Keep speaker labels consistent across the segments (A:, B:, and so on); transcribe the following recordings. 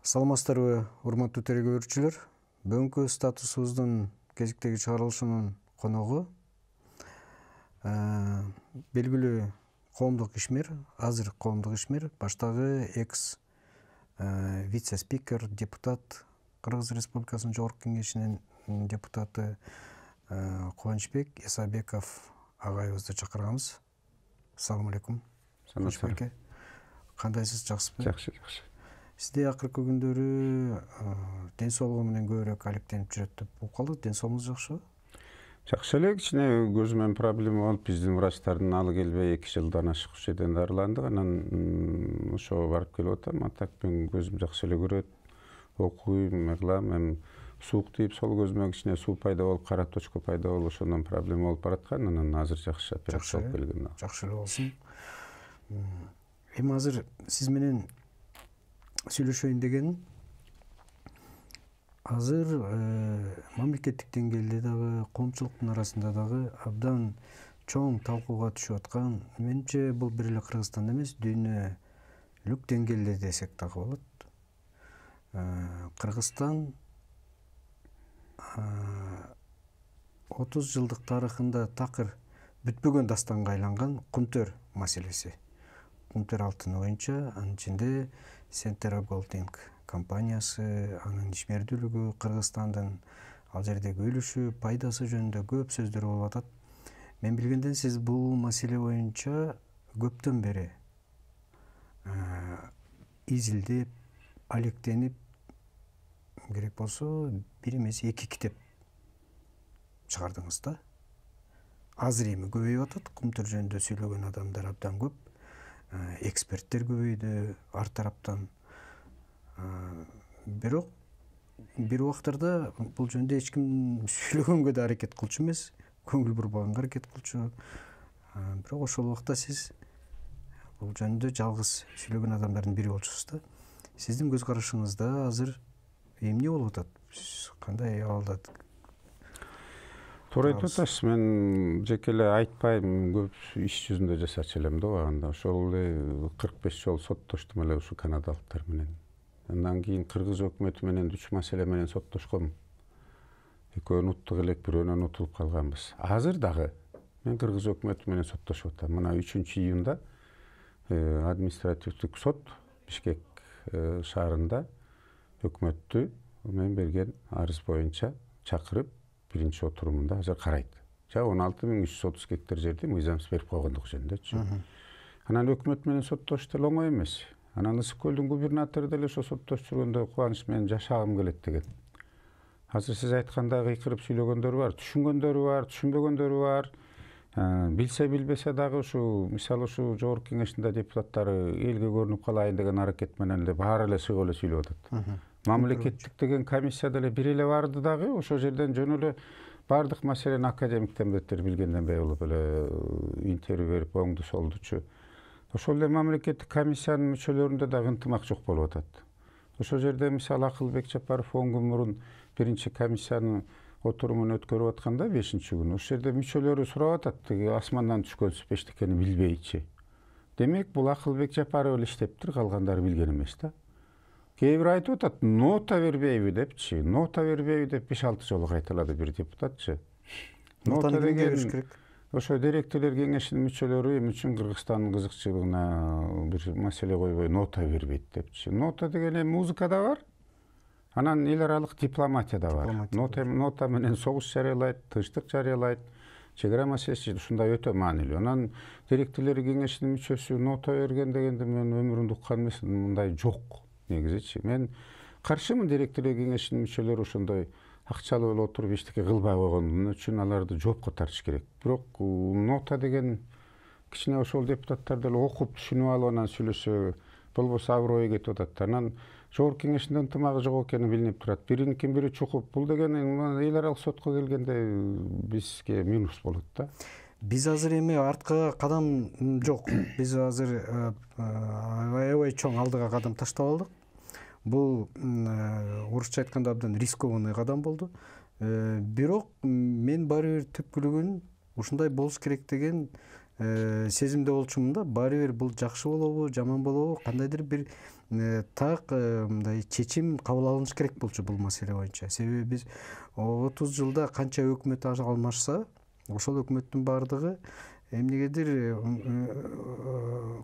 A: Саламатсыздарбы, урматтуу тергөөчүлөр. Бүгүнкү статусубуздун кезиктеги чыгарылышынын коногу белгилүү коомдук ишмер, азыр коомдук ишмер, баштагы экс вице-спикер, депутат, Кыргыз Республикасынын Жогорку Кеңешинин депутаты Кубанычбек Исабеков агайыбызды чакырганбыз. Ассаламу алейкум.
B: Кубанычбек.
A: Кандайсыз, жакшысызбы?
B: Жакшы.
A: Сизде акыркы күндөрү ден соолугу менен көбүрөөк алектенип жүрөт деп укалды. Ден соолугуңуз жакшыбы?
B: Жакшы эле, кичине көзүмөн проблема болуп, биздин врачтардын алы келбей 2 жылдан ашык ушул жерден дарыландык. Анан ошого барып келип атам. А так мен көзүм жакшы эле көрөт. Окуйм, кылам, эми суук тийип, сол көзүмө кичине суу пайда болуп, кара точка пайда болуп, ошондон проблема болуп бараткан. Анан азыр жакшы операция болуп келген.
A: Жакшы эле болсун. Эми азыр сиз менен сүйлөшөйүн дегеним, азыр мамлекеттик деңгээлде дагы, коомчулуктун арасында дагы абдан чоң талкууга түшүп аткан, менимче бул бир эле Кыргызстанда эмес, дүйнөлүк деңгээлде десек дагы болот. Кыргызстан 30 жылдык тарыхында такыр бүтпөгөн дастанга айланган Кумтөр маселеси. Кумтөр алтыны боюнча, анын ичинде Сентера Голдинг компаниясы, анын ишмердүүлүгү, Кыргызстандын ал жердеги үлүшү, пайдасы жөнүндө көп сөздөр болуп атат. Мен билгенден сиз бул маселе боюнча көптөн бери изилдеп, алектенип, керек болсо бир эмес 2 китеп чыгардыңыз да. Азыр эми көбөйүп атат, Кумтөр жөнүндө сүйлөгөн адамдар абдан көп. Эксперттер көбөйдү ар тараптан. Бирок бир убактарда бул жөнүндө эч ким сүйлөгөнгө да аракет кылчу эмес, көңүл бурбаганга аракет кылчу. Бирок ошол убакта сиз бул жөнүндө жалгыз сүйлөгөн адамдардын бири болчусуз да. Сиздин көз карашыңызда азыр эмне болуп атат? Кандай абалда?
B: Туура айтып атасыз. Мен жеке эле айтпайм, көп иш жүзүндө жасачу элем да убагында. Ошол эле 45 жолу соттоштум эле ушу канадалыктар менен. Андан кийин Кыргыз өкмөтү менен 3 маселе менен соттошком. Экөөнү уттук элек, бирөөнөн утулуп калганбыз. Азыр дагы мен Кыргыз өкмөтү менен соттошуп атам. Мына 3-июнда административдик сот Бишкек шаарында өкмөттү мен берген арыз боюнча чакырып, биринчи отурумунда азыр карайт. 16.330 гектар жерди мыйзамсыз берип койгондугу жөнүндө. Анан өкмөт менен соттош деле оңой эмес. Анан Ысык көлдүн губернатору деле ошо соттошуп жүргөндө Кубаныч менен жашагым келет деген. Азыр сиз айткандай кыйкырып сүйлөгөндөр бар, түшүнгөндөрү бар, түшүнбөгөндөрү бар. Билсе билбесе дагы ушу, мисалы ушу Жогорку Кеңештин депутаттары элге көрүнүп калайын деген аракет менен эле баары эле сыйгып эле сүйлөп атат. Мамлекеттик деген комиссия деле бир эле барды дагы, ошол жерден жөн эле бардык маселени академик Тембеттер билгенден бери болуп эле интервью берип оңду солдучу. Ошол эле мамлекеттик комиссиянын мүчөлөрүндө дагы ынтымак жок болуп атат. Ошол жерде мисалы Акылбек Жапаров 10 күн мурун биринчи комиссиянын отурумун өткөрүп атканда 5-күнү ошол жерде мүчөлөрү сурап атат, тиги асмандан түшкөн сүп эчтекени билбейчи. Демек бул Акылбек Жапаров эле иштептир, калгандары билген эмес да. Кээ бир айтып атат, нота бербейби депчи. Нота бербейби деп 5-6 жолу кайталады бир депутатчы. Нота деген ошо директорлор кеңешинин мүчөлөрү эми үчүн Кыргызстандын кызыкчылыгына бир маселе койбой нота бербейт депчи. Нота деген эми музыкада бар. Анан эл аралык дипломатияда бар. Нота менен согуш жарыялайт, тынчтык жарыялайт. Чек ара маселеси ушундай өтө маанилүү. Анан директорлор кеңешинин мүчөсү нота берген дегенди мен өмүрүмдө уккан эмесмин, мындай жок негизичи. Мен каршымын директорлор кеңешинин мүчөлөрү ошондой акчалуу эле отуруп эчтеке кылбай койгон үчүн аларды жоопко тартыш керек. Бирок нота деген кичине ошол депутаттар деле окуп түшүнүп алып анан сүйлөшө, болбосо аброю кетип атат. Анан Жогорку Кеңештин ынтымагы жок экени билинип турат. Биринин бири чукуп, бул деген эл аралык сотко келгенде бизге минус болот да.
A: Биз азыр эми артка кадам жок. Биз азыр аябай чоң алдыга кадам таштап алдык. Бул орусча айтканда абдан рискованный кадам болду. Бирок мен баары бир түпкүлүгүн ушундай болуш керек деген сезимде болчумун да, баары бир бул жакшы болобу, жаман болобу, кандайдыр бир так мындай чечим кабыл алыныш керек болчу бул маселе боюнча. Себеби биз 30 жылда канча өкмөт алмашса, ошол өкмөттүн баардыгы эмнегедир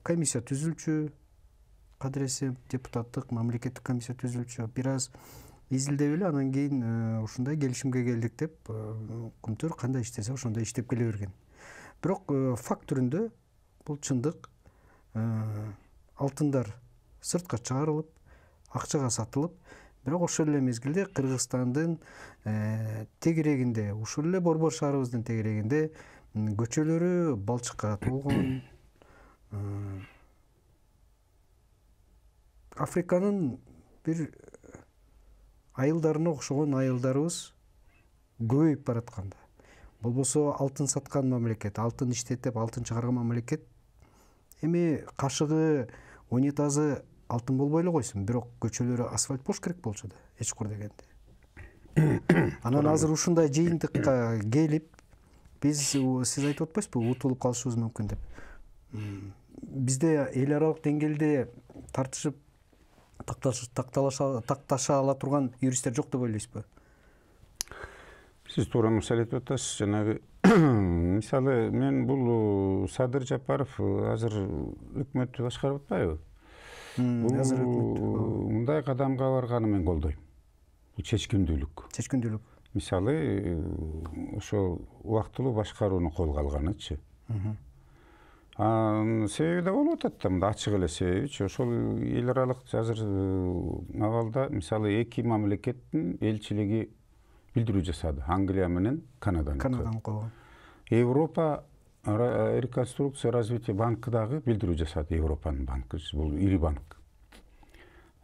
A: комиссия түзүлчү, кадыресе депутаттык мамлекеттик комиссия түзүлчү, бир аз изилдеп эле анан кийин ушундай келишимге келдик деп Күнтөр кандай иштесе ошондой иштеп келе берген. Бирок факт түрүндө бул чындык. Алтындар сыртка чыгарылып, акчага сатылып, бирок ошол эле мезгилде Кыргызстандын тегерегинде, ушул эле Борбор шаарыбыздын тегерегинде көчөлөрү балчыкка толгон, Африканын бир айылдарына окшогон айылдарыбыз көбөйүп баратканда, болбосо алтын саткан мамлекет, алтын иштетип, алтын чыгарган мамлекет, эми кашыгы, унитазы алтын болбой эле койсун, бирок көчөлөрү асфальт болуш керек болчу да, эчкур дегенде. Анан азыр ушундай жыйынтыкка келип, сиз айтып атпайсызбы, утулуп калышыбыз мүмкүн деп. Бизде эл аралык деңгээлде тартышып такташа ала турган юристтер жок деп ойлойсузбу?
B: Сиз туура мисал айтып атасыз. Жанагы мисалы мен бул Садыр Жапаров азыр өкмөттү башкарып атпайбы? Азыр мындай кадамга барганы мен колдойм. Бул чечкиндүүлүк. Мисалы ошо убактылуу башкарууну колго алганычы. Себеби да болуп атат да, мында ачык эле себебичи. Ошол эл аралык азыр абалда мисалы эки мамлекеттин элчилиги билдирүү жасады. Англия менен Канаданын койгон. Европа реконструкция развитие банкы дагы билдирүү жасады. Европанын банкы, бул ири банк.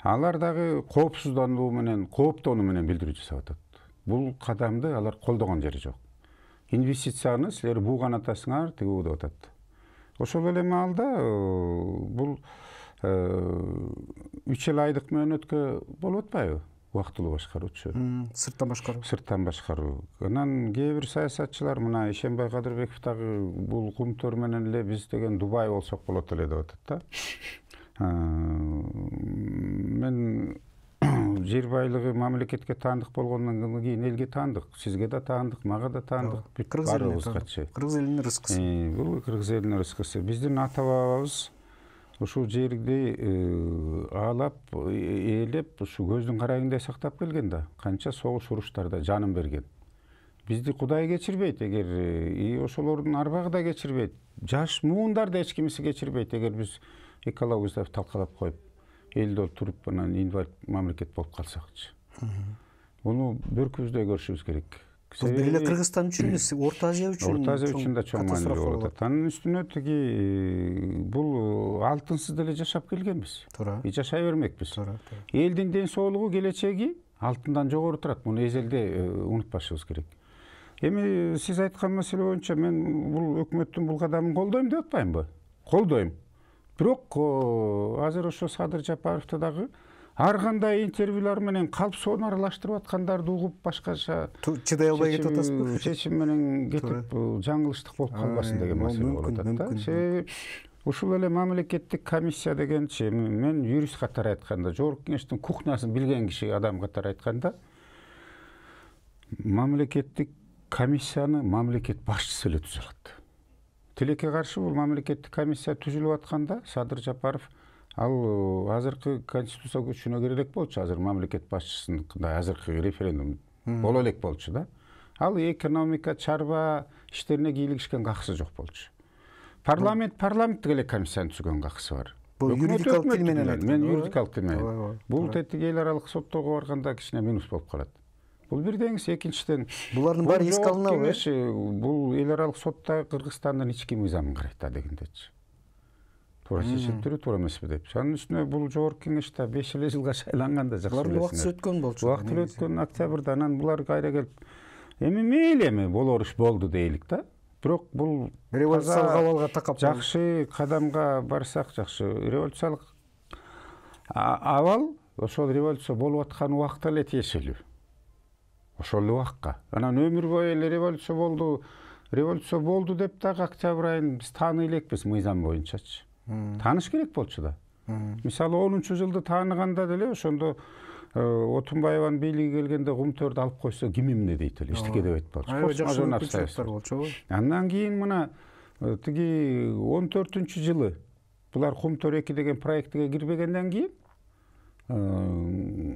B: Алар дагы коопсуздандуу менен, кооптонуу менен билдирүү жасап атат. Бул кадамды алар колдогон жери жок. Инвестицияны силер бууган атасыңар, тиги деп атат. Ошол эле маалда бул 3 айдык мөөнөткө болуп атпайбы? Убактылуу башкаруучу. Сырттан башкаруу. Анан кээ бир саясатчылар, мына Ишенбай Кадырбеков дагы бул Күнтөр менен эле биз деген Дубай болсок болот эле деп атат да. Мен жер байлыгы мамлекетке таандык болгондон кийин элге таандык, сизге да таандык, мага да таандык, баарыбызгачы.
A: Кыргыз элинин рызкысы.
B: Бул Кыргыз элинин рызкысы. Биздин ата бабабыз ушул жерди аалап, ээлеп, ушу көздүн карайындай сактап келген да. Канча согуш уруштарда жанын берген. Бизди Кудай кечирбейт, эгер ошолордун арбагы да кечирбейт. Жаш муундар да эч кимиси кечирбейт, эгер биз экологибизди талкалап коюп, элде отуруп анан инвалид мамлекет болуп калсакчы. Буну бөркүбүздөй көрүшүбүз керек.
A: Бул бир эле Кыргызстан үчүн эмес, Орто Азия
B: үчүн да чоң маанилүү болуп атат. Анын үстүнө тиги бул алтынсыз деле жашап келгенбиз.
A: Туура.
B: Жашай бермекпиз. Элдин ден соолугу, келечеги алтындан жогору турат. Муну эзелде унутпашыбыз керек. Эми сиз айткан маселе боюнча мен бул өкмөттүн бул кадамын колдойм деп атпаймынбы? Колдойм. Бирок азыр ошо Садыр Жапаровду дагы ар кандай интервьюлар менен калп-соону аралаштырып аткандарды угуп башкача
A: чыдай албай кетип атасызбы?
B: Чечим менен кетип жаңылыштык болуп калбасын деген маселе болуп атат да. Себеби ушул эле мамлекеттик комиссия дегенчи, мен юрист катары айтканда, жогорку кеңештин кухнясын билген киши адам катары айтканда, мамлекеттик комиссияны мамлекет башчысы эле түзө алат. Тилекке каршы бул мамлекеттик комиссия түзүлүп атканда Садыр Жапаров ал азыркы конституция күчүнө кире элек болчу, азыр мамлекет башчысыныкындай азыркы референдум боло элек болчу да. Ал экономика, чарба иштерине кийлигишкен какысы жок болчу. Парламенттик эле комиссияны түзгөн какысы бар.
A: Бул юридикалык тил менен айтканда.
B: Мен юридикалык тил менен. Бул тетиги эл аралык сотторго барганда кичине минус болуп калат. Бул бирдеңиз, экинчиден
A: булардын баары эске алынабы?
B: Бул эл аралык сотто Кыргызстандын ички мыйзамын карайт да дегендечи. Туура чечиптири, туура эмеспи деп. Анын үстүнө бул жогорку кеңеште 5 жылга шайланганда жакшы эле.
A: Булардын убактысы өткөн болчу.
B: Убактысы өткөн октябрда, анан булар кайра келип эми мейли эми болор иш болду дейлик да. Бирок бул
A: революциялык абалга такап
B: жакшы кадамга барсак жакшы. Революциялык абал ошол революция болуп аткан убакта эле тиешелүү. Ошол убакка. Анан өмүр бою эле революция болду, революция болду деп дагы октябрь айын биз тааный элекпиз мыйзам боюнчачы. Тааныш керек болчу да. Мисалы 10-жылды тааныганда деле ошондо Отунбаеванын бийлиги келгенде Кумтөрдү алып койсо ким эмне дейт эле, эчтеке деп айтпалчу. Андан кийин мына тиги 14-жылы булар Кумтөр 2 деген проектиге кирбегенден кийин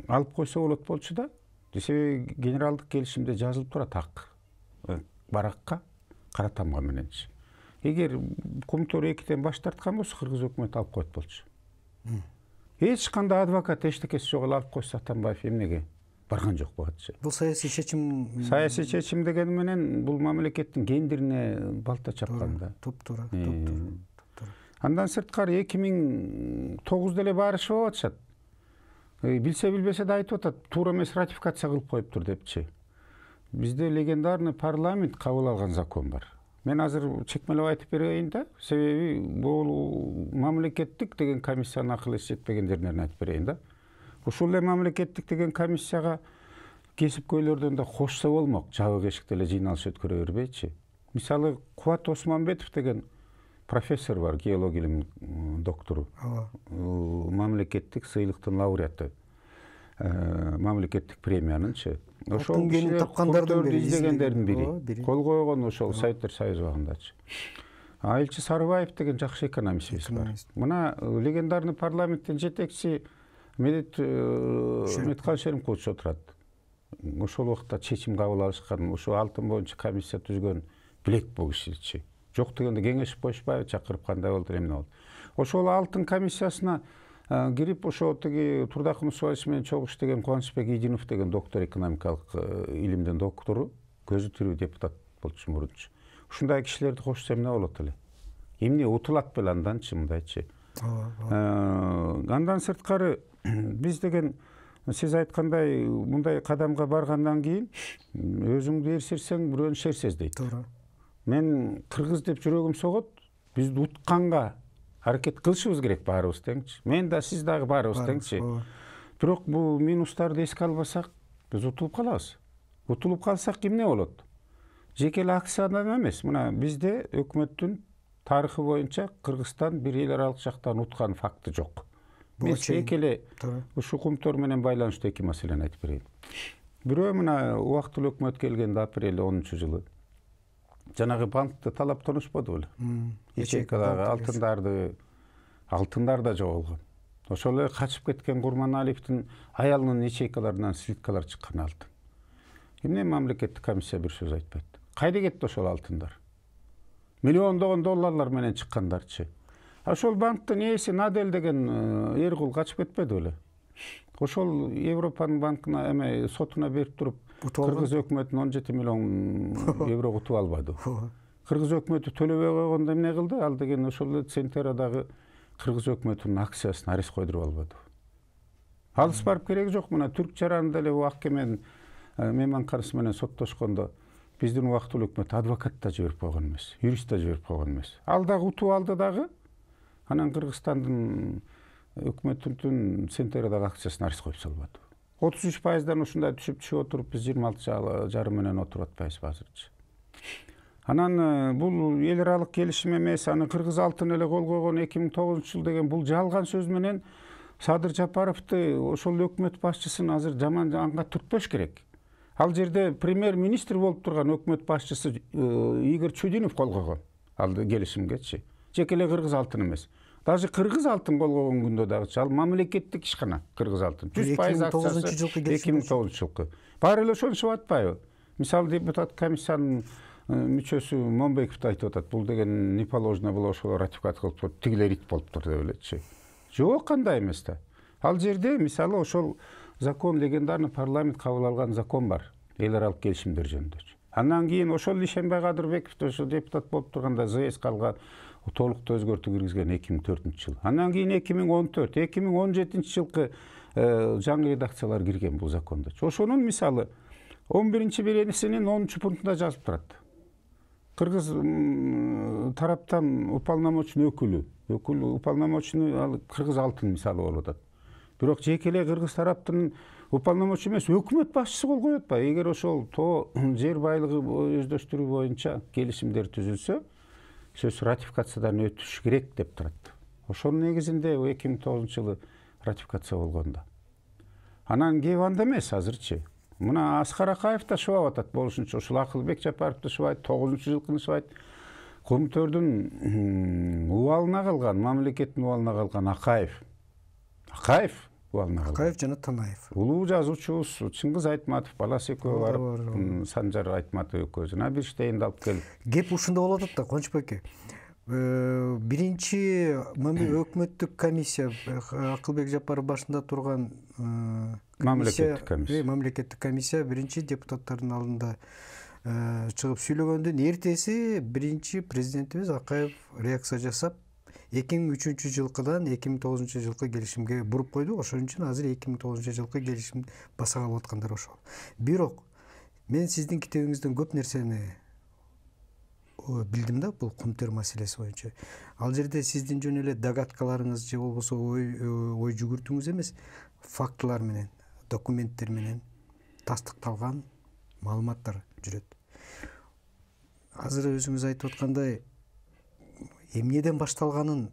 B: алып койсо болот болчу да. Десе генералдык келишимде жазылып турат ак баракка, кара тамга мененчи. Эгер Кумтөр 2ден баш тарткан болсо кыргыз өкмөтү алып коет болчу. Эч кандай адвокат эчтекеси жок эле алып койсо Атамбаев эмнеге барган жок болчу.
A: Бул саясий чечим.
B: Саясий чечим дегени менен бул мамлекеттин кендирине балта чапкан да.
A: Туптуура.
B: Андан сырткары 2009 деле барышып атышат. Билсе билбесе да айтып атат, туура эмес ратификация кылып коюптур депчи. Бизде легендарный парламент кабыл алган закон бар. Мен азыр чекмелеп айтып берейин да, себеби бул мамлекеттик деген комиссиянын акыл эси жетпегендеринен айтып берейин да. Ушул эле мамлекеттик деген комиссияга кесипкөйлөрдөн да кошсо болмок, жабык эшикте эле жыйналыш өткөрө бербейчи. Мисалы Кубат Осмонбетов деген профессор бар, геология илиминин доктору. Мамлекеттик сыйлыктын лауреаты. Мамлекеттик премиянынчы. Ошол киши тапкандардын бири. Кол койгон ошол Советтер Союзу убагындачы. Айылчы Сарыбаев деген жакшы экономистибиз бар. Мына легендарный парламенттин жетекчиси Медетхан Шеримкулович отурат. Ошол убакта чечим кабыл алышкан, ошо алтын боюнча комиссия түзгөн билет бул кишичи. Жок дегенде кеңешип коюшпайбы, чакырып кандай болду, эмне болду. Ошол алтын комиссиясына кирип ошо тиги Турдакын Усубаевич менен чогуу иштеген Кубанычбек Идинов деген доктор, экономикалык илимдин доктору, көзү тирүү депутат болчу мурунчу. Ушундай кишилерди кошсо эмне болот эле? Эмне утулат беле анданчы мындайчы. Андан сырткары биз деген сиз айткандай мындай кадамга баргандан кийин өзүңдү эрсирсең бирөөнү шерсез дейт.
A: Туура.
B: Мен кыргыз деп жүрөгүм согот, бизди утканга аракет кылышыбыз керек баарыбыз теңчи. Мен да сиз дагы баарыбыз теңчи. Бирок бул минустарды эске албасак, биз утулуп калабыз. Утулуп калсак эмне болот? Жеке эле акциядан эмес, мына бизде өкмөттүн тарыхы боюнча Кыргызстан бир эл аралык жактан уткан факты жок. Мен эки эле ушу Кумтөр менен байланыштуу эки маселени айтып берейин. Бирөө мына убактылуу өкмөт келгенде апрель 10-жылы жанагы банкты талаптанышпады беле. Ячейкадагы алтындар да жоголгон. Ошол эле качып кеткен Курманалиевдин аялынын ячейкаларынан слиткалар чыккан алтын. Эмне мамлекеттик комиссия бир сөз айтпайт? Кайда кетти ошол алтындар? Миллиондогон долларлар менен чыккандарчы. Ошол банктын ээси Надель деген Эргул качып кетпеди беле. Ошол Европанын банкына эме сотуна берип туруп, Кыргыз өкмөтүнүн 17 миллион евро утуп албады. Кыргыз өкмөтү төлөбөй койгондо эмне кылды? Ал деген ошол Центерадагы Кыргыз өкмөтүнүн акциясын арест койдуруп албады. Алыс барып кереги жок. Мына Түрк жаранында эле Аккемен мейманканасы менен соттошкондо биздин убактылуу өкмөт адвокат да жиберип койгон эмес, юрист да жиберип койгон эмес. Ал дагы утуп алды дагы. Анан Кыргызстандын өкмөтүнүн Центерадагы акциясын арест коюп салбады. 33%дан ушундай түшүп отуруп биз 26,5 менен отуруп атпайбызбы азырчы. Анан бул эл аралык келишим эмес, аны кыргыз алтын эле кол койгон 2009-жыл деген бул жалган сөз менен Садыр Жапаровду ошол өкмөт башчысын азыр жаман анга түртпөш керек. Ал жерде премьер-министр болуп турган өкмөт башчысы Игорь Чудинов кол койгон ал келишимгечи. Жеке эле кыргыз алтын эмес. Даже кыргыз алтын кол койгон күндө дагычы ал мамлекеттик ишкана кыргыз алтын. 100% акциясы 2009-жылкы. Баары эле ошончуп атпайбы? Мисалы депутат комиссиянын мүчөсү Момбеков да айтып атат, бул деген не положено было ошол ратификат кылып, тигилер ит болуптур деп элечи. Жок, кандай эмес да. Ал жерде мисалы ошол закон, легендарный парламент кабыл алган закон бар, эл аралык келишимдер жөнүндө. Андан кийин ошол Ишенбай Кадырбеков ошо депутат болуп турганда ЗС калган толуктуу өзгөртүү киргизген 2004-жылы. Андан кийин 2014, 2017-жылкы жаңы редакциялар кирген бул закондо. Ошонун мисалы 11-беренесинин 10-пунктунда жазып турат. Кыргыз тараптан уполномоченный өкүлү уполномоченный ал кыргыз алтын мисалы болуп атат. Бирок жеке эле кыргыз тараптын уполномоченный эмес, өкмөт башчысы кол коет атпайбы? Эгер ошол жер байлыгы өздөштүрүү боюнча келишимдер түзүлсө, сөз ратификациядан өтүш керек деп турат. Ошонун негизинде 2009-жылы ратификация болгондо. Анан кеп анда эмес азырчы. Мына Аскар Акаев да шыбап атат болушунча, ушул Акылбек Жапаров да шыбайт, 9-жылкыны шыбайт. Кумтөрдүн убалына калган, мамлекеттин убалына калган Акаев убалына калган.
A: Акаев жана Танаев.
B: Улуу жазуучубуз Чыңгыз Айтматов баласы экөө барып, Санжар Айтматов экөө жана бир штейинди алып келип.
A: Кеп ушунда болуп атат да, Кончбек эке. Биринчи өкмөттүк комиссия, Акылбек Жапаров башында турган мамлекеттик комиссия биринчи депутаттардын алдында чыгып сүйлөгөндөн эртеси биринчи президентибиз Акаев реакция жасап 2003-жылкыдан 2009-жылкы келишимге буруп койду. Ошон үчүн азыр 2009-жылкы келишим баса калып аткандар ошол. Бирок мен сиздин китебиңизден көп нерсени билдим да, бул Кумтөр маселеси боюнча. Ал жерде сиздин жөн эле догадкаларыңыз же болбосо ой жүгүртүүңүз эмес, фактылар менен, документтер менен тастыкталган маалыматтар жүрөт. Азыр өзүңүз айтып аткандай, эмнеден башталганын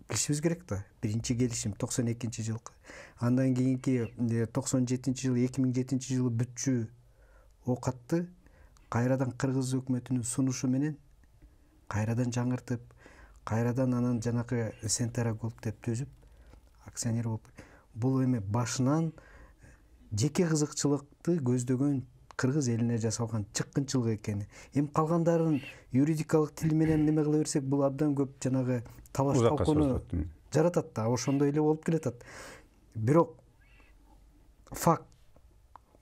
A: билишибиз керек да. Биринчи келишим 92-жылкы. Андан кийинки 97-жылы, 2007-жылы бүтчү окатты кайрадан кыргыз өкмөтүнүн сунушу менен кайрадан жаңыртып, кайрадан анан жанакы Сентераголд деп түзүп, акционер болуп. Бул эми башынан жеке кызыкчылыкты көздөгөн кыргыз элине жасалган чыккынчылык экени. Эми калгандарын юридикалык тил менен неме кыла берсек, бул абдан көп жанагы талаш талкууну жаратат да, ошондой эле болуп келатат. Бирок факт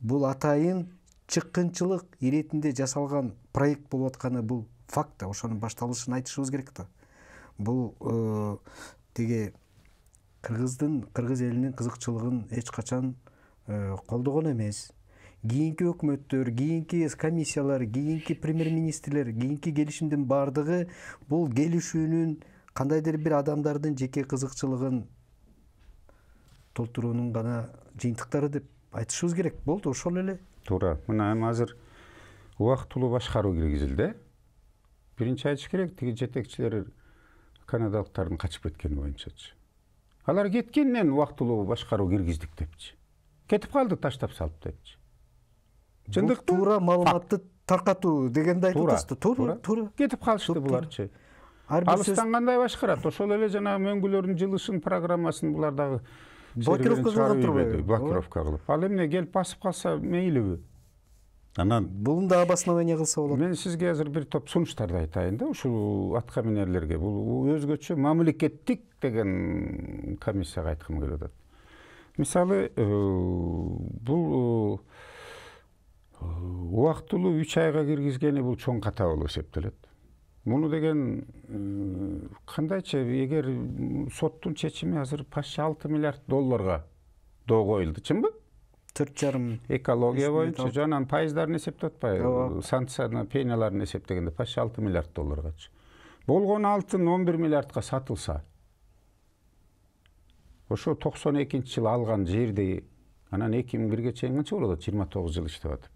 A: бул атайын чыккынчылык иретинде жасалган проект болуп атканы бул факт да, ошонун башталышын айтышыбыз керек да. Бул тиги кыргыз элинин кызыкчылыгын эч качан колдогон эмес. Кийинки өкмөттөр, кийинки комиссиялар, кийинки премьер-министрлер, кийинки келишимдин бардыгы бул келишүүнүн кандайдыр бир адамдардын жеке кызыкчылыгын толтуруунун гана жыйынтыктары деп айтышыбыз керек. Болду, ошол эле.
B: Туура. Мына эми азыр убактылуу башкаруу киргизилди. Биринчи айтыш керек, тиги жетекчилер канадалыктардын качып кеткени боюнчачы. Алар кеткенден убактылуу башкаруу киргиздик депчи. Кетип калды, таштап салып депчи. Чындык
A: туура маалыматты таркатуу дегенди айтып атасыздар. Туура.
B: Кетип калышты буларчы. Алыстан кандай башкарат? Ошол эле жана мөңгүлөрдүн жылышын программасын булар дагы
A: блокировка кылган турбайбы?
B: Блокировка кылып. Ал эмне келип басып калса мейлиби? Анан
A: бунун да обоснование кылса болот.
B: Мен сизге азыр бир топ сунуштарды айтайын да, ушул атка минерлерге. Бул өзгөчө мамлекеттик деген комиссияга айткым келип атат. Мисалы, бул убактылуу 3 айга киргизгени бул чоң ката болуп эсептелет. Муну деген кандайча, эгер соттун чечими азыр почти 6 миллиард долларга доо коюлду, чынбы?
A: 4,5
B: экология боюнча жанан пайыздарын эсептеп атпайбы? Санкцияны, пеняларын эсептегенде почти 6 миллиард долларгачы. Болгон алтын 11 миллиардка сатылса, ошо 92-жылы алган жерди анан 2001-ге чейин канча болот? 29 жыл иштеп атып.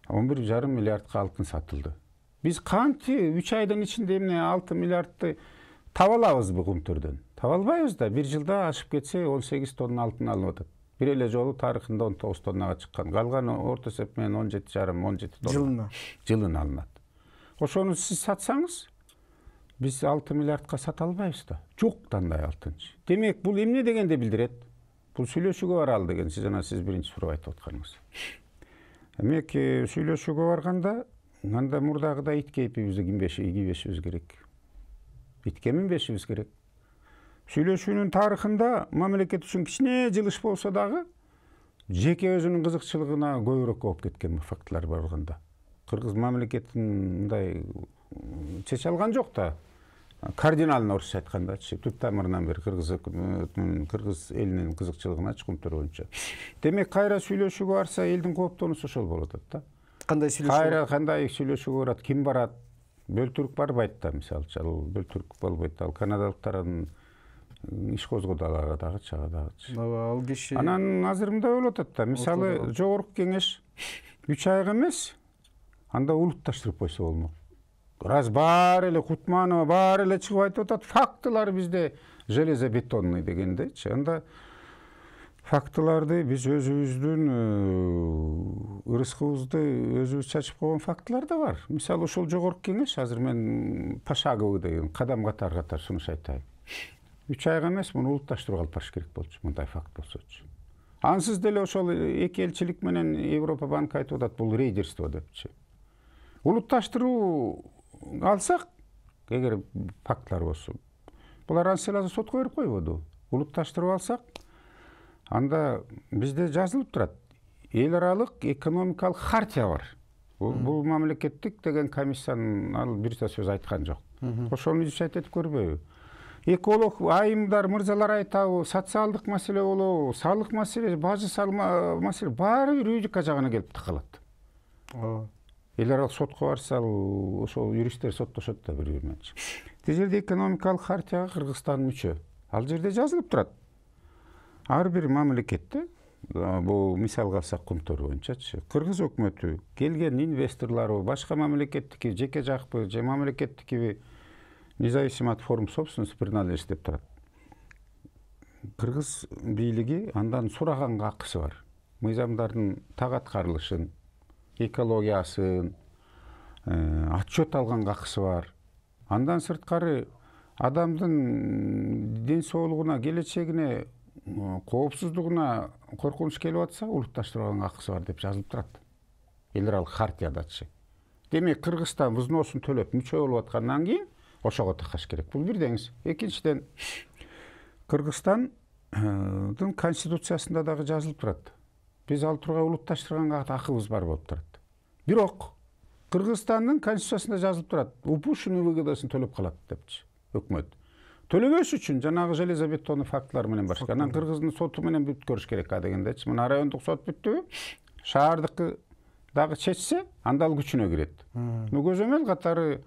B: 11,5 миллиардка алтын сатылды. Биз кантип 3 айдын ичинде эмне 6 миллиардты таба алабызбы Кумтөрдөн? Таба албайбыз да. Бир жылда ашып кетсе 18 тонна алтын алынып атат. Бир эле жолу тарыхында 19 тоннага чыккан. Калганы орто эсеп менен 17,5-17 тонна жылына алынат. Ошону сиз сатсаңыз, биз 6 миллиардка сата албайбыз да. Жок тандай алтынчы. Демек, бул эмне дегенди билдирет? Бул сүйлөшүүгө баралы деген сиз биринчи суроо айтып атканыңыз. Демек, сүйлөшүүгө барганда анда мурдагыдай ит кейпибизди кийбешибиз керек. Итке минбешибиз керек. Сүйлөшүүнүн тарыхында мамлекет үчүн кичине жылыш болсо дагы жеке өзүнүн кызыкчылыгына көбүрөөк болуп кеткен фактылар бар болгондо. Кыргыз мамлекетин мындай чече алган жок да. Кардиналын орусча айткандачы, түп тамырынан бери кыргыз элинин кызыкчылыгына Кумтөр боюнча. Демек, кайра сүйлөшүүгө барса элдин кооптонусу ошол болуп атат да.
A: Кандай сүйлөшүү?
B: Кандай сүйлөшүүгө барат, ким барат? Бөлтүрк барбайт да, мисалы, ал бөлтүрк болбойт. Ал канадалыктардын иш козгодаларга дагы чыга дагы.
A: Ал киши
B: Анан азыр мындай болуп атат да. Мисалы, жогорку кеңеш 3 айга эмес, анда улутташтырып койсо болмок. Раз баары эле Кутманова баары эле чыгып айтып атат, фактылар бизде железобетонный дегендечи. Анда фактыларды биз өзүбүздүн ырыскыбызды өзүбүз чачып койгон фактылар да бар. Мисалы, ошол жогорку кеңеш, азыр мен пошаговый деген кадам катар сунуш айтайын. 3 айга эмес, муну улутташтырууга алып барыш керек болчу, мындай факт болсочу. Ансыз деле ошол эки элчилик менен Европа банкы айтып атат, бул рейдерство депчи. Улутташтыруу алсак, эгер фактлар болсо, булар ансыз эле сотко берип койбоду. Улутташтырып алсак, анда бизде жазылып турат. Эл аралык экономикалык хартия бар. Бул мамлекеттик деген комиссиянын ал бир сөз айткан жок. Ошону изучать этип көрбөйбү? Эколог айымдар, мырзалар айтабы, социалдык маселе болобу, салык маселе, бажы салма маселе баары бир үй жагына келип такалат. Эл аралык сотко барса, ошол юристтер соттошот да бири менен. Тил жерде экономикалык хартияга Кыргызстан мүчө. Ал жерде жазылып турат. Ар бир мамлекетте, бул мисалга алсак Кумтөр боюнчачы, Кыргыз өкмөтү келген инвесторлору, башка мамлекеттики, жеке жакпы, же мамлекеттики независимый от форм собственности принадлежит деп турат. Кыргыз бийлиги андан сураганга акысы бар. Мыйзамдардын так аткарылышын, экологиясын, отчет алганга акысы бар. Андан сырткары адамдын ден соолугуна, келечегине, коопсуздугуна коркунуч келип атса, улутташтырганга акысы бар деп жазылып турат. Эл аралык хартиядачы. Демек, Кыргызстан взносун төлөп мүчө болуп аткандан кийин ошого такаш керек. Бул бир деңиз. Экинчиден, Кыргызстандын конституциясында дагы жазылып турат. Биз ал тургай улутташтырганга акыбыз бар болуп турат. Бирок Кыргызстандын конституциясында жазылып турат. Упущенный выгодасын төлөп калат депчи өкмөт. Төлөбөш үчүн жанагы железобетонный фактылар менен башка. Анан Кыргыздын соту менен бүткөрүш керек дегендечи. Мына райондук сот бүттүбү? Шаардыкы дагы чечсе, анда ал күчүнө кирет. Көзөмөл катары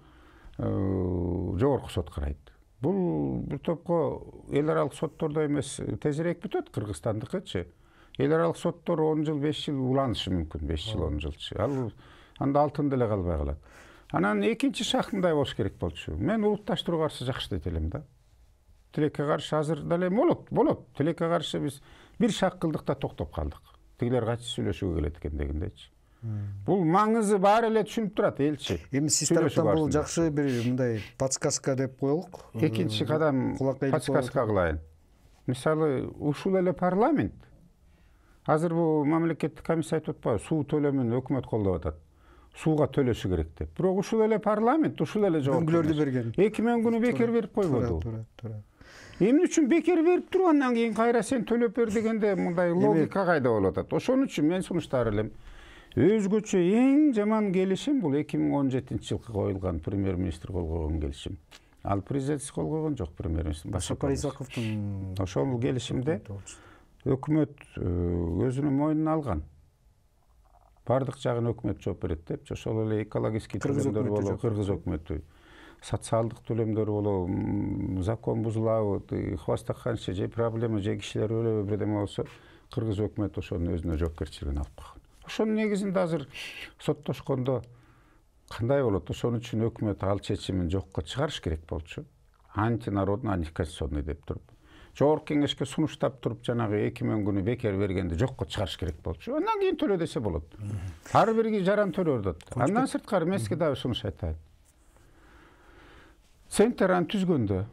B: жогорку сот карайт. Бул бир топко эл аралык соттордо эмес, тезирээк бүтөт Кыргызстандыкычы. Эл аралык соттор 10 жыл, 5 жыл уланышы мүмкүн, 5 жыл, 10 жылчы. Ал анда алтын деле калбай калат. Анан экинчи шаг мындай болуш керек болчу. Мен улутташтырууга каршы жакшы дейт элем да. Тилекке каршы азыр деле болот. Тилекке каршы биз бир шаг кылдык да токтоп калдык. Тигилер качып сүйлөшүүгө келет экен дегендечи. Бул маңызы баары эле түшүнүп турат элчи.
A: Эми сиз тараптан бул жакшы бир мындай подсказка деп коелук.
B: Экинчи кадам подсказка кылайын. Мисалы, ушул эле парламент азыр бул мамлекеттик комиссия айтып атпайбы, суу төлөмүн өкмөт колдоп атат. Сууга төлөшү керек деп. Бирок ушул эле парламент, ушул эле жогорку
A: өңгүлөрдү берген.
B: 2000 күнү бекер берип койбоду. Эмне үчүн бекер берип тургандан кийин кайра сен төлөп бер дегенде мындай логика кайда болуп атат. Ошон үчүн мен сунуштар элем. Өзгөчө эң жаман келишим бул 2017-жылкы коюлган премьер-министр кол койгон келишим. Ал президент кол койгон жок, премьер-министр.
A: Сапар Исаковдун
B: ошол келишимде өкмөт өзүнүн мойнуна алган. Бардык жагын өкмөт жооп берет депчи. Ошол эле экологический төлөмдөр болобу, Кыргыз өкмөтү, социалдык төлөмдөр болобу, закон бузулабы, хвастаканчы же проблема же кишилер өлөбү бирдеме болсо, Кыргыз өкмөтү ошонун өзүнө жоопкерчилигин алып койгон. Ошонун негизинде азыр соттошкондо кандай болот? Ошон үчүн өкмөт ал чечимин жокко чыгарыш керек болчу. Антинародный, антиконституционный деп туруп. Жогорку кеңешке сунуштап туруп, жанагы 2000 күнү бекер бергенди жокко чыгарыш керек болчу. Андан кийин төлө десе болот. Ар бирги жаран төлөдөт. Андан сырткары меске дагы сунуш айтайын. Центраны түзгөндө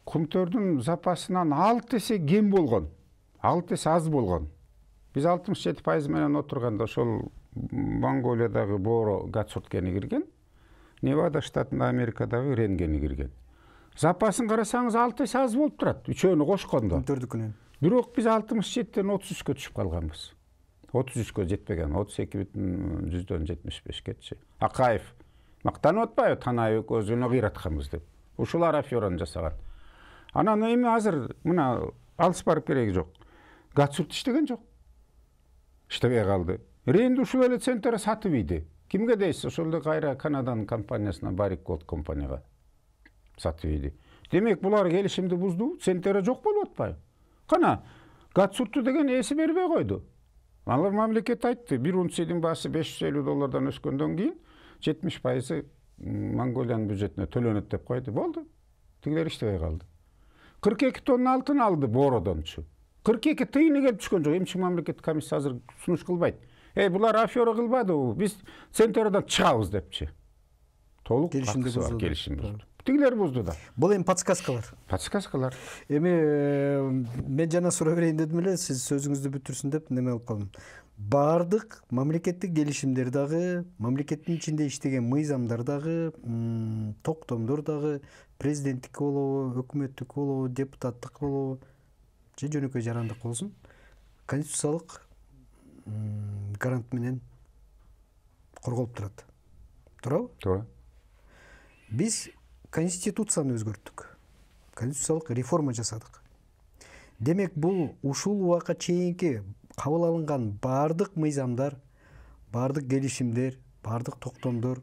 B: Кумтөрдүн запасынан 6 эсе кем болгон, 6 эсе аз болгон. Биз 67% менен отурганда ошол Монголиядагы Боро Гацурт кени кирген, Невада штатында Америкадагы Рен кени кирген. Запасын карасаңыз 6 эсе аз болуп турат, үчөөнү кошкондо.
A: Кумтөрдүкүнөн.
B: Бирок биз 67-ден 33-кө түшүп калганбыз. 33-кө жетпеген, 32,75-кечи. Акаев мактанып атпайбы, Танаев өзүнө кыйратканбыз деп. Ушулар афераны жасаган. Анан эми азыр мына алыс барып кереги жок. Гацурт иштеген жок. Иштебей калды. Ренди ушул эле центр сатып ийди. Кимге дейсиз? Ошол эле кайра Канаданын компаниясына, Баррик Голд компанияга сатып ийди. Демек булар келишимди бузду, центтери жок болуп атпайбы? Кана Гатсурту деген эси бербей койду. Алар мамлекет айтты, бир унциянын баасы $550 өскөндөн кийин 70% Монголиянын бюджетине төлөнөт деп койду. Болду. Тигилер иштебей калды. 42 тонна алтын алды Боородончу. 42 тыйыны келип түшкөн жок. Эмчи мамлекеттик комиссия азыр сунуш кылбайт. Булар афера кылбадыбы? Биз центрден чыгабыз депчи. Толук келишим бузду. Тигилер бузду да.
A: Бул эми подсказкалар.
B: Подсказкалар.
A: Мен жана суроо берейин дедим эле, сиз сөзүңүздү бүтүрсүн деп неме кылып калдым. Бардык мамлекеттик келишимдер дагы, мамлекеттин ичинде иштеген мыйзамдар дагы, токтомдор дагы президенттик болобу, өкмөттүк болобу, депутаттык болобу, же жөнөкөй жарандык болсун, конституциялык гарант менен корголуп турат. Туурабы?
B: Туура.
A: Биз конституцияны өзгөрттүк. Конституциялык реформа жасадык. Демек бул ушул убакка чейинки кабыл алынган бардык мыйзамдар, бардык келишимдер, бардык токтомдор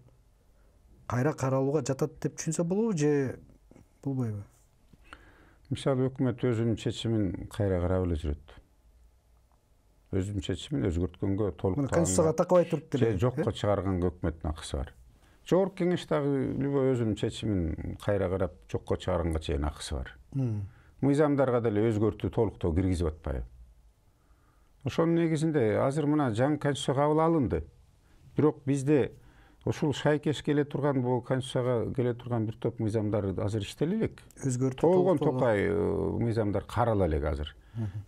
A: кайра каралууга жатат деп түшүнсө болобу же болбойбу?
B: Мисалы өкмөт өзүнүн чечимин кайра карап эле жүрөт. Өзүнүн чечимин өзгөрткөнгө толук
A: конституцияга такабай туруп деле
B: жокко чыгарганга өкмөттүн акысы бар. Жогорку кеңеш дагы любой өзүнүн чечимин кайра карап жокко чыгарганга чейин акысы бар. Мыйзамдарга деле өзгөртүү толуктоо киргизип атпайбы. Ошонун негизинде азыр мына жаңы конституция кабыл алынды. Бирок бизде ушул шайкеш келе турган, бул конституцияга келе турган бир топ мыйзамдар азыр иштеле элек.
A: Өзгөртүү
B: толгон токай мыйзамдар карала элек азыр.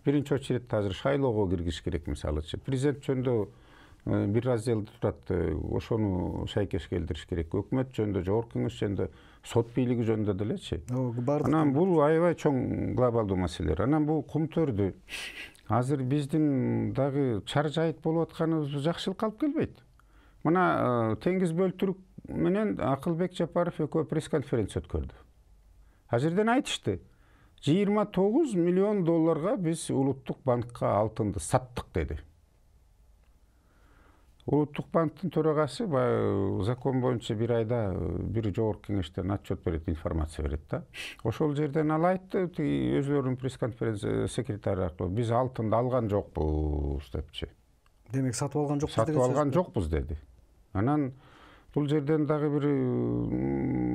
B: Биринчи очередте азыр шайлоого киргизиш керек, мисалычы. Президент жөнүндө бир разделде турат, ошону шайкеш келтириш керек. Өкмөт жөнүндө, жогорку кеңеш жөнүндө, сот бийлиги жөнүндө делечи. Анан бул аябай чоң глобалдуу маселелер. Анан бул кумтөрдү азыр биздин дагы чар жайыт болуп атканыбыз жакшылыкка алып келбейт. Мына Теңиз Бөлтүрүк менен Акылбек Жапаров экөө пресс-конференция өткөрдү. Ал жерден айтышты, $29 миллион биз Улуттук банкка алтынды саттык деди. Улуттук банктын төрагасы закон боюнча бир айда бир жогорку кеңештен отчет берет, информация берет да. Ошол жерден ал айтты, өзүлөрүнүн пресс-конференция секретары аркылуу, биз алтынды алган жокпуз депчи.
A: Демек сатып алган жокпуз
B: деди. Сатып алган жокпуз деди. Анан бул жерден дагы бир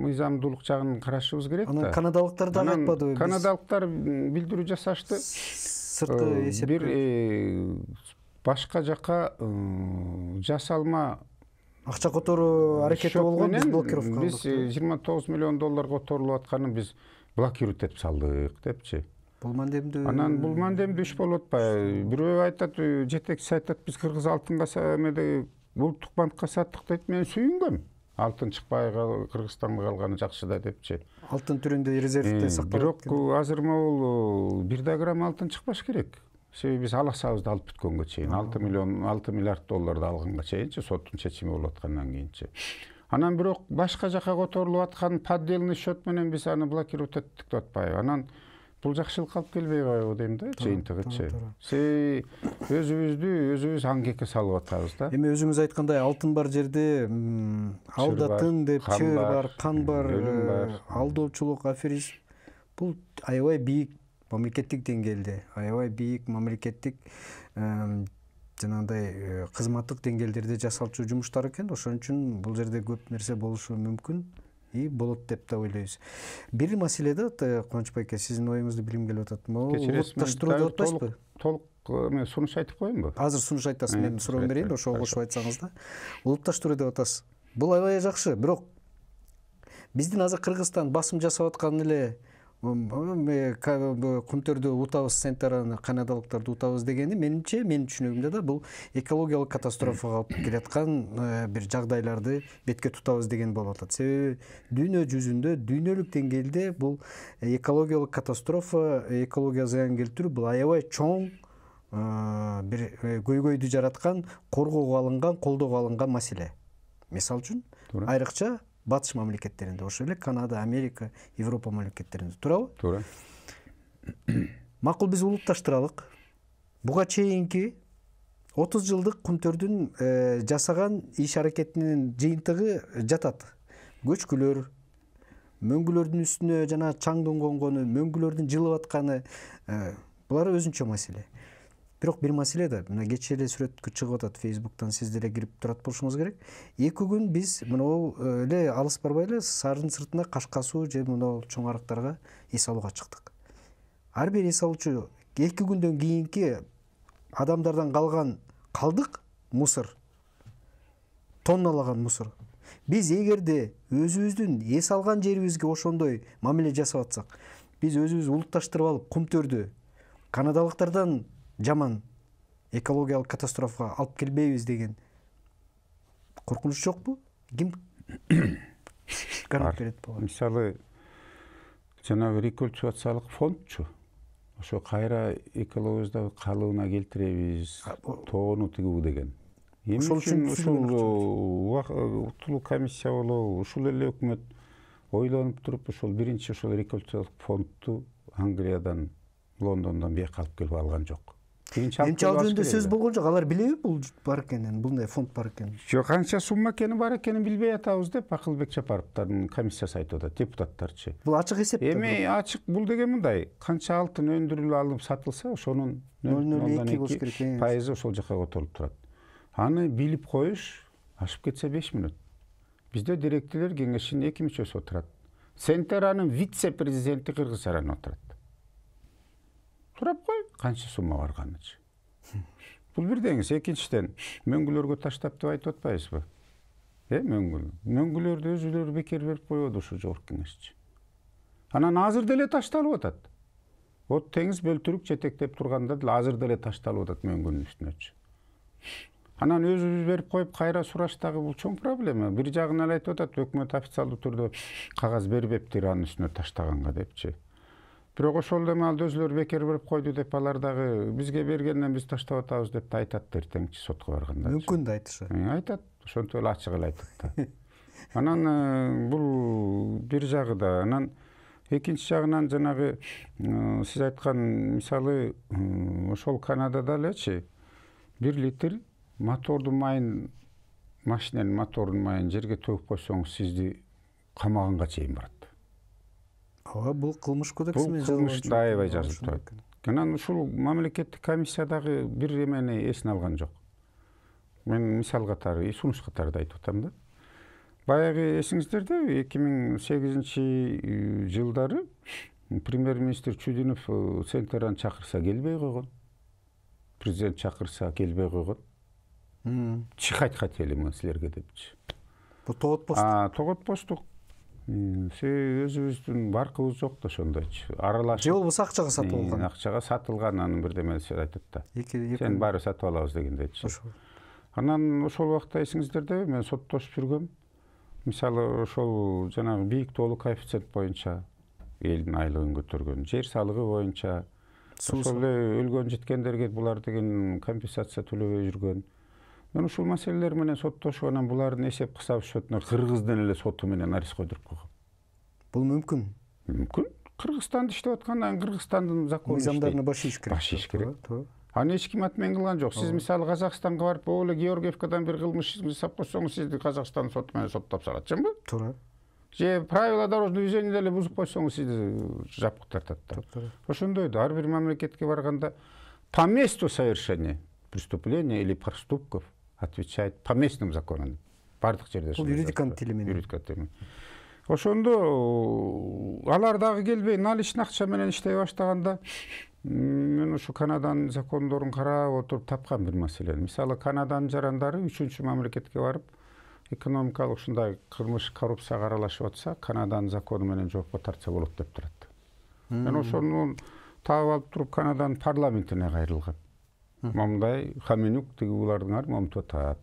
B: мыйзамдуулук жагын карашыбыз керек да.
A: Анан канадалыктар дагы айтпадыбы?
B: Канадалыктар билдирүү жасашты.
A: Сырткы эсеп
B: бир башка жака жасалма
A: акча которуу аракети болгон, биз блокировка
B: алдык. Биз $29 миллион которулуп атканын биз блокировать этип салдык депчи.
A: Бул мандемдүү.
B: Анан бул мандемдүү иш болуп атпайбы? Бирөө айтат, жетекчиси айтат, биз кыргыз алтынга Улуттук банкка саттык дейт. Мен сүйүнгөм. Алтын чыкпай Кыргызстанда калганы жакшы да депчи.
A: Алтын түрүндө резервде сакталып.
B: Бирок азыр могул 1 грамм алтын чыкпаш керек. Себеби биз алаксабызды алып бүткөнгө чейин, $6 миллиард алганга чейинчи, соттун чечими болуп аткандан кийинчи. Анан бирок башка жака которулуп аткан поддельный счет менен биз аны блокировать эттик деп атпайбы? Анан бул жакшылыкка алып келбей койбу дейм да, жыйынтыгычы. Өзүбүз аңгекке салып атабыз да.
A: Эми өзүңүз айткандай, алтын бар жерде алдатын деп, чыр бар, кан бар, алдоочулук, аферизм. Бул аябай бийик мамлекеттик деңгээлде, аябай бийик мамлекеттик жанагындай кызматтык деңгээлдерде жасалчу жумуштар экен. Ошон үчүн бул жерде көп нерсе болушу мүмкүн. Болот деп да ойлойбуз. Бир маселе да, Кубаныч байке, сиздин оюңузду билгим келип атат. Улутташтыруу деп атпайсызбы?
B: Толук мен сунуш айтып коеюнбу?
A: Азыр сунуш айтасыз, мен суроо берейин, ошого кошуп айтсаңыз да. Улутташтыруу деп атасыз. Бул аябай жакшы, бирок биздин азыр Кыргызстан басым жасап аткан эле кумтөрдү утабыз, центраны, канадалыктарды утабыз дегени, менимче, менин түшүнүгүмдө да бул экологиялык катастрофага алып келаткан бир жагдайларды бетке тутабыз деген болуп атат. Себеби дүйнө жүзүндө, дүйнөлүк деңгээлде бул экологиялык катастрофа, экология зыян келтирүү бул аябай чоң бир көйгөйдү жараткан, коргоого алынган, колдоого алынган маселе. Мисалы үчүн, айрыкча батыш мамлекеттеринде, ошо эле Канада, Америка, Европа мамлекеттеринде, туурабы?
B: Туура.
A: Макул, биз улутташтыралык. Буга чейинки 30 жылдык кумтөрдүн жасаган иш аракетинин жыйынтыгы жатат. Көчкүлөр, мөңгүлөрдүн үстүнө жана чаңдын конгону, мөңгүлөрдүн жылып атканы булар өзүнчө маселе. Бирок бир маселе да, мына кечээ эле сүрөткө чыгып атат Facebook'тан, сиз деле кирип турат болушуңуз керек. 2 күн биз мынау эле алыс барбай эле Сарын сыртына Кашка суу же мынау чоң арыктарга эс алууга чыктык. Ар бир эс алуучу 2 күндөн кийинки адамдардан калган калдык мусор, тонналаган мусор. Биз эгерде өзүбүздүн эс алган жерибизге ошондой мамиле жасап атсак, биз өзүбүз улутташтырып алып кумтөрдү канадалыктардан жаман экологиялык катастрофага алып келбейбиз деген коркунуч жокпу? Ким гарант берет буга?
B: Мисалы, жанагы рекультивациялык фондчу ошо кайра экологиябызды калыбына келтиребиз, тоону тигүү деген. Ошол үчүн уктулуу комиссия болобу, ушул эле өкмөт ойлонуп туруп, ошол биринчи ошол рекультивациялык фондду Англиядан, Лондондон бияка алып келип алган жок. Эмче ал жөнүндө сөз болгон жок. Алар билеби бул бар экенин, булдай фонд бар экенин? Жок, канча сумма экени бар экенин билбей атабыз деп Акылбек Жапаровдун комиссиясы айтып атат, депутаттарчы.
A: Бул ачык эсеп.
B: Эми ачык бул деген мындай, канча алтын өндүрүлүп алынып сатылса, ошонун 0,02% ошол жака которулуп турат. Аны билип коюш ашып кетсе 5 мүнөт. Бизде директорлор кеңешинин 2 мүчөсү отурат. Сентеранын вице-президенти Кыргыз Аранын отурат. Сурап кой, канча сумма барганычы. Бул бир деңиз. Экинчиден, мөңгүлөргө таштап деп айтып атпайбызбы? Мөңгүлөрдү өзүлөрү бекер берип коёбу ушу жогорку кеңешчи. Анан азыр деле ташталып атат. Вот теңиз бөлтүрүк жетектеп турганда деле азыр деле ташталып атат мөңгүнүн үстүнөчү. Анан өзүбүз берип коюп кайра сураштагы бул чоң проблема. Бир жагынан айтып атат, өкмөт официалдуу түрдө кагаз бербептир анын үстүнө таштаганга депчи. Бирок ошол демалда өзүлөр бекер берип койду деп алар дагы бизге бергенден биз таштап атабыз деп да айтат эртеңчи сотко барганда.
A: Мүмкүн да айтышы.
B: Айтат, ошентип эле ачык эле айтат да. Анан бул бир жагы да. Анан экинчи жагынан жанагы сиз айткан мисалы ошол Канадада элечи 1 литр мотордун майын, машиненин мотордун майын жерге төгүп койсоңуз сизди камаганга чейин барат.
A: Ооба, бул кылмыш кодексине
B: жазылган. Аябай жазылып турат. Анан ушул мамлекеттик комиссия дагы бир эмени эсине алган жок. Мен мисал катары, сунуш катары да айтып атам да. Баягы эсиңиздерде 2008 жылдары премьер-министр Чудинов Центеран чакырса келбей койгон. Президент чакырса келбей койгон. Чихать хотели мы силерге депчи.
A: Бул тоготпоштук.
B: Тоготпоштук. Өзүбүздүн баркыбыз жок да ошондойчу. Аралашып.
A: Же болбосо акчага сатылган.
B: Акчага сатылган, анын бир демеси айтат да. Сен баары сатып алабыз дегендейчи. Анан ошол убакта эсиңиздерде мен соттошуп жүргөм. Мисалы ошол жанагы бийик тоолуу коэффициент боюнча элдин айлыгын көтөргөн, жер салыгы боюнча ошол эле өлгөн жеткендерге булар деген компенсация төлөбөй жүргөн. Мен ушул маселелер менен соттошуп, анан булардын эсеп кысап счетуна Кыргыздын эле соту менен арест койдуруп койгом.
A: Бул мүмкүн.
B: Мүмкүн. Кыргызстанда иштеп аткандан Кыргызстандын закону
A: мыйзамдарына баш ийиш керек.
B: Баш ийиш керек. Аны эч ким атмен кылган жок. Сиз мисалы Казакстанга барып, оле Георгиевкадан бир кылмыш жасап койсоңуз, сизди Казакстан соту менен соттоп салат, чынбы?
A: Туура.
B: Же правила дорожного движения деле бузуп койсоңуз, сизди жапкып тартат да. Ошондой да, ар бир мамлекетке барганда по месту совершения преступления или проступков отвечает по местным законам. Бардык жерде.
A: Бул юридиканын тили менен.
B: Юридика тили. Ошондо алар дагы келбей наличный акча менен иштей баштаганда мен ушу Канаданын закондорун карап отуруп тапкан бир маселени. Мисалы Канаданын жарандары 3-чү мамлекетке барып экономикалык ушундай кылмыш, коррупцияга аралашып атса, Канаданын закону менен жоопко тартса болот деп турат. Мен ошону таап алып туруп Канаданын парламентине кайрылгам. Момундай Хаменюк тиги булардын ар момунтуп атат.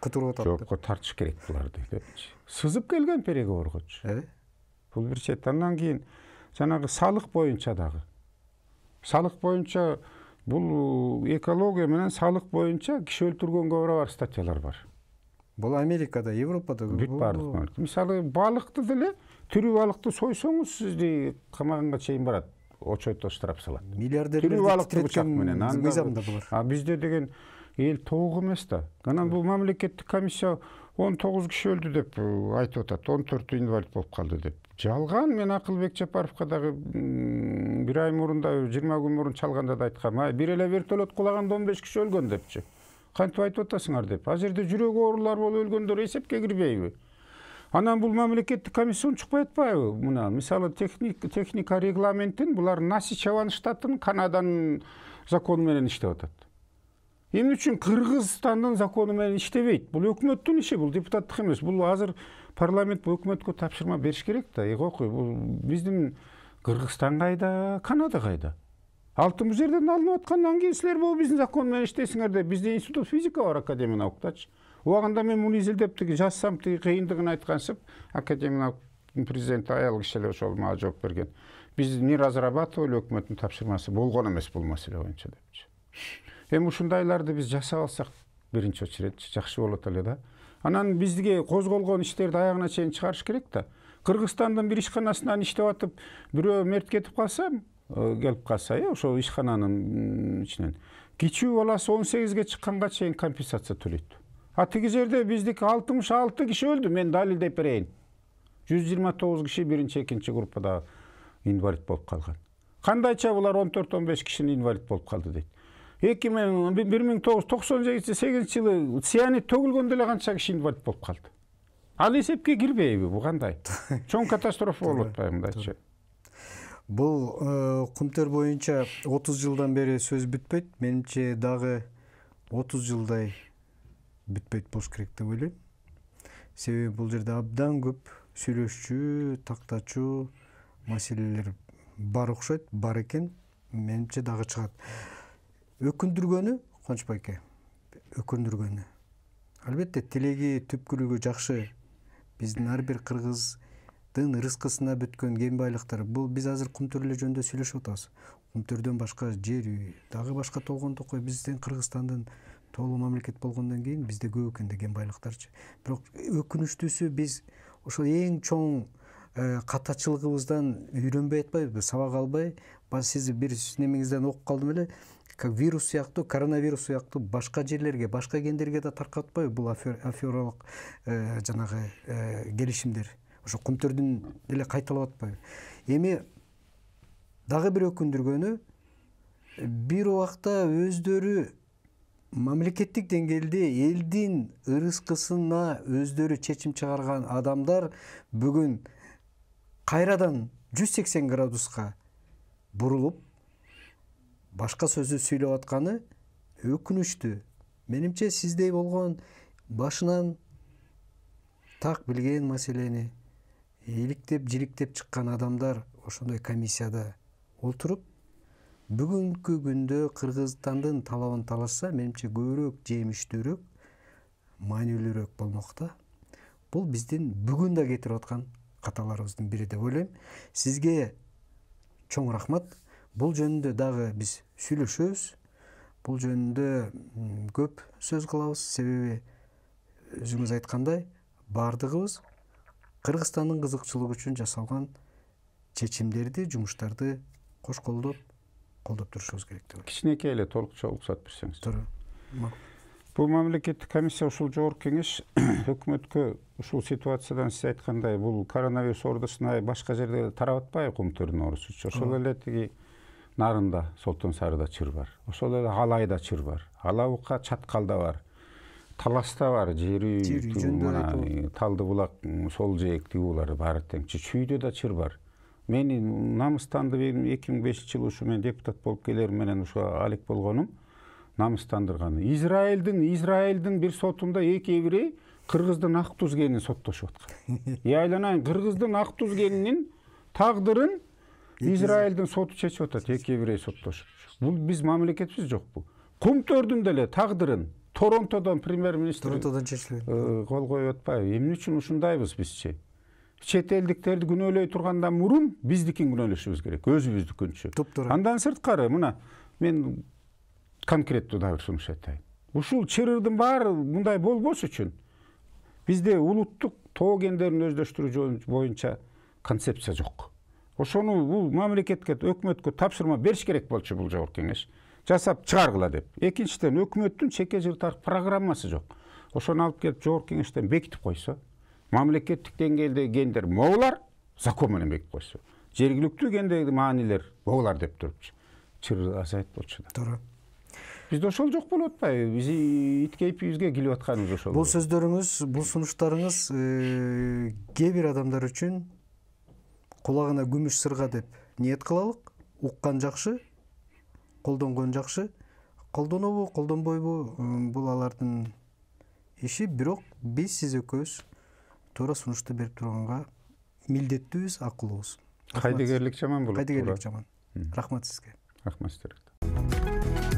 A: Кутуруп атат.
B: Жоопко тартыш керек буларды депчи. Сызып келген переговоргочу. Бул бир чет. Андан кийин жанагы салык боюнча дагы. Салык боюнча бул экология менен салык боюнча киши өлтүргөнгө барабар статьялар бар.
A: Бул Америкада, Европада
B: бүт бардык. Мисалы балыкты деле, тирүү балыкты сойсоңуз сизди камаганга чейин барат. Очойто штраф салат.
A: Миллиардерлерди титреткен мыйзамда булар.
B: Бизде деген эл тоог эмес да. Анан бул мамлекеттик комиссия 19 киши өлдү деп айтып атат, 14 инвалид болуп калды деп. Жалган. Мен Акылбек Жапаровго дагы бир ай мурун да 20 күн мурун чалганда да айткам, бир эле вертолет кулаганда 15 киши өлгөн депчи. Кантип айтып атасыңар деп. Ал жерде жүрөк оорулар болуп өлгөндөр эсепке кирбейби? Анан бул мамлекеттик комиссия унчукпай атпайбы? Мына мисалы техника регламентин булар Насичеван штатын Канаданын закону менен иштеп атат. Эмне үчүн Кыргызстандын закону менен иштебейт? Бул өкмөттүн иши, бул депутаттык эмес. Бул азыр парламент бул өкмөткө тапшырма бериш керек да. Кокуй, бул биздин Кыргызстан кайда, Канада кайда? Алтын бул жерден алынып аткандан кийин силер бул биздин закон менен иштейсиңер деп бизде институт физика бар, академия науктачы. Убагында мен муну изилдеп жазсам кыйындыгын айткансып, академия президенти аял киши эле ошол мага жооп берген. Биз не разрабатывали, өкмөттүн тапшырмасы болгон эмес бул маселе боюнча депчи. Эми ушундайларды биз жасап алсак биринчи очередь жакшы болот эле да. Анан бизге козголгон иштерди аягына чейин чыгарыш керек да. Кыргызстандын бир ишканасынан иштеп атып, бирөө мерт кетип калса, келип калса, ошол ишкананын ичинен кичүү баласы 18ге чыкканга чейин компенсация төлөйт. А тиги жерде биздики 66 киши өлдү, мен далилдеп берейин. 129 киши биринчи, экинчи группада инвалид болуп калган. Кандайча булар 14-15 кишинин инвалид болуп калды дейт. 1998 жылы цианид төгүлгөндө эле канча киши инвалид болуп калды. Ал эсепке кирбейби? Бу кандай? Чоң катастрофа болуп атпайбы мындайча?
A: Бул Кумтөр боюнча 30 жылдан бери сөз бүтпөйт. Менимче дагы 30 жылдай бүтпөйт болуш керек деп ойлойм. Себеби бул жерде абдан көп сүйлөшчү, тактачу маселелер бар окшойт, бар экен. Менимче дагы чыгат. Өкүндүргөнү, Кубаныч байке, өкүндүргөнү. Албетте, тилеги, түпкүлүгү жакшы. Биздин ар бир кыргыздын ырыскысына бүткөн кен байлыктар. Бул биз азыр Кумтөр эле жөнүндө сүйлөшүп атабыз. Кумтөрдөн башка жер үй, дагы башка толгондо кой биздин Кыргызстандын толуу мамлекет болгондон кийин бизде көп экен кен байлыктарчы. Бирок өкүнүчтүүсү биз ошо эң чоң катачылыгыбыздан үйрөнбөй атпайбызбы, сабак албай, сиз бир немеңизден окуп калдым эле, вирус сыяктуу, коронавирус сыяктуу башка жерлерге, башка кендерге да таркатпайбы бул афералык жанагы келишимдер. Ошо Кумтөрдүн эле кайталап атпайбы. Эми дагы бир өкүндүргөнү, бир убакта өздөрү мамлекеттик деңгээлде элдин ырыскысына өздөрү чечим чыгарган адамдар бүгүн кайрадан 180 градуска бурулуп башка сөзү сүйлөп атканы өкүнүчтүү. Менимче сиздей болгон башынан так билген маселени иликтеп, жиликтеп чыккан адамдар ошондой комиссияда отуруп, бүгүнкү күндө Кыргызстандын талабын талашса, менимче көбүрөөк жемиштүүрөөк, маанилүүрөөк болмок да. Бул биздин бүгүн да кетирип аткан каталарыбыздын бири деп ойлойм. Сизге чоң рахмат. Бул жөнүндө дагы биз сүйлөшөбүз. Бул жөнүндө көп сөз кылабыз. Себеби өзүңүз айткандай, бардыгыбыз Кыргызстандын кызыкчылыгы үчүн жасалган чечимдерди, жумуштарды кош колдоп турушубуз керек деп ойлойм.
B: Кичинекей эле толукча уруксат берсеңиз.
A: Туура.
B: Бул мамлекеттик комиссия, ушул жогорку кеңеш өкмөткө ушул ситуациядан сиз айткандай бул коронавирус оорусуна башка жерде тарап атпайбы, Кумтөрдүн оорусучу. Ошол эле тиги Нарында, Солтон Сарыда чыр бар. Ошол эле Алайда чыр бар. Алабыкка, Чаткалда бар. Таласта бар, жери Талды булак, сол жээк тигулары баары тең. Чүйдө да чыр бар. Мени намыстанды 2005 жылы ушу мен депутат болуп келер менен ушу алек болгонум намыстандырганы. Израилдин бир сотунда эки еврей Кыргыздын ак туз кенин соттошуп аткан. Айланайын, Кыргыздын ак туз кенинин тагдырын Израилдин соту чечип атат, эки еврей соттошуп. Бул биз мамлекетибиз жокпу? Кумтөрдүн деле тагдырын Торонтодон премьер-министр кол коюп атпайбы? Эмне үчүн ушундайбыз бизчи? Чет элдиктерди күнөөлөй тургандан мурун биздикин күнөөлөшүбүз керек, өзүбүздүкүнчү. Андан сырткары мына мен конкреттүү да бир сунуш айтайын. Ушул чырырдын баары мындай болбош үчүн бизде улуттук тоо кендерин өздөштүрүү боюнча концепция жок. Ошону бул мамлекетке, өкмөткө тапшырма бериш керек болчу бул жогорку кеңеш. Жасап чыгаргыла деп. Экинчиден, өкмөттүн чеке жыртар программасы жок. ошону алып келип жогорку кеңештен бекитип койсо, мамлекеттик деңгээлдеги гендер могулар закон менен бекитип койсо, жергиликтүү гендеги маанилер могулар деп турупчу чыр азайып болчу да.
A: Туура.
B: Бизде ошол жок болуп атпайбы? Биз ит кейпибизге килип атканыбыз ошол.
A: Бул сөздөрүңүз, бул сунуштарыңыз кээ бир адамдар үчүн кулагына күмүш сырга деп ниет кылалык. Уккан жакшы, колдонгон жакшы. Колдонобу, колдонбойбу, бул алардын иши, бирок биз сиз экөөбүз туура сунушту берип турганга милдеттүүбүз, акылыбыз.
B: Кайдыгерлик жаман болот.
A: Кайдыгерлик жаман. Рахмат сизге.
B: Рахмат сизге.